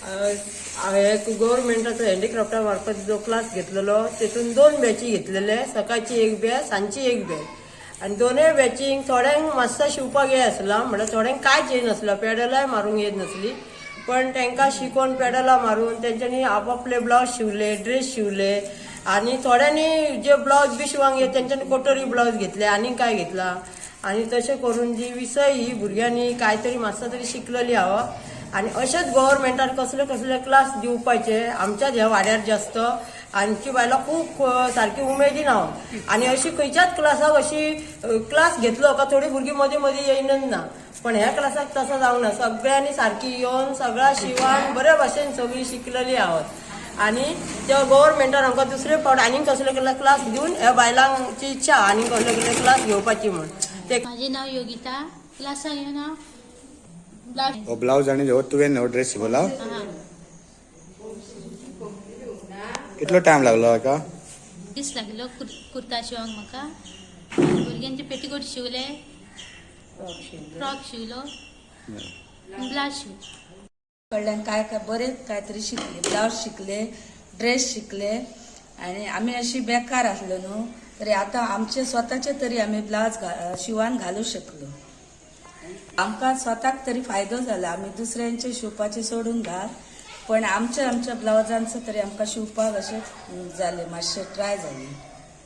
गव्हर्नमेंटाचो हँडीक्राफ्टा मार्फत जो क्लास घेतलेलो तितून 2 बॅची घेतलेले, सकाळची एक बॅच, सांजची एक बॅच. आणि दोनूय बॅचींक थोड्यांक मातसो शिवपाक येत आसला, म्हणल्यार थोड्यांक कांयच येनासलो, पेडलाय मारूंक येत नासली. पण तांकां शिकून पेडलां मारून तेंच्यांनी आपापले ब्लावज शिवले, ड्रेस शिवले. आणि थोड्यांनी जे ब्लावज बी शिवंक येत तेंच्यांनी कटोरी ब्लावज घेतले, आनी काय घेतला. आणि तशें करून जी विसय ही भुरग्यांनी कांयतरी मातसो तरी शिकलेली हवा. आणि अशेंच गव्हर्नमेंटान कसले कसले क्लास दिवपाचे आमच्याच ह्या वाड्यार जास्त. आमची बायलां खूब सारकी उमेदीन आहा. आणि अशी खंयच्याच क्लासाक अशी क्लास घेतलो का थोडी भुरगीं मदीं मदीं येयनच ना. पण ह्या क्लासाक तसं जावंक ना, सगळ्यांनी सारकी येवन सगळा शिवान बरे भाशेन सगळी शिकलेली आहात. आणि त्या गव्हर्नमेंटान आमकां दुसरे फावट आनी कसले कसले क्लास दिवन ह्या बायलांची इच्छा आनी कसले कसले क्लास घेवपाची म्हण. माझे नाव योगिता. क्लासा येऊन हांव ब्लाउज आणि तुवें ड्रेस शिवला. कितलो टाइम लागलो हाका? दीस लागलो कुर्ता शिवंक म्हाका. भुरग्यांचे पेटीकोट शिवले, फ्रॉक शिवलो, ब्लाउज शिवलो. कडल्यान काय काय बरेच काहीतरी शिकले, ब्लाउज शिकले, ड्रेस शिकले. आणि आम्ही अशी बेकार आसलो न्हू, तरी आता आमचे स्वतःचे तरी आम्ही ब्लाउज शिवण घालू शकलो. आमकां स्वताक तरी फायदो जाला. आम्ही दुसऱ्यांचे शिवपाचे सोडून घाल, पण आमच्या ब्लाउजांचं तरी आमकां शिवपाक अशें जालें, मातशें ट्राय जाली.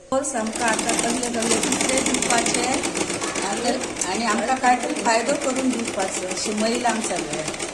कोर्स आमकां आतां कसले कसले दुसरे दिवपाचे आणि आमकां काय तरी फायदो करून दिवपाचो अशी महिलांक सगळ्यांक.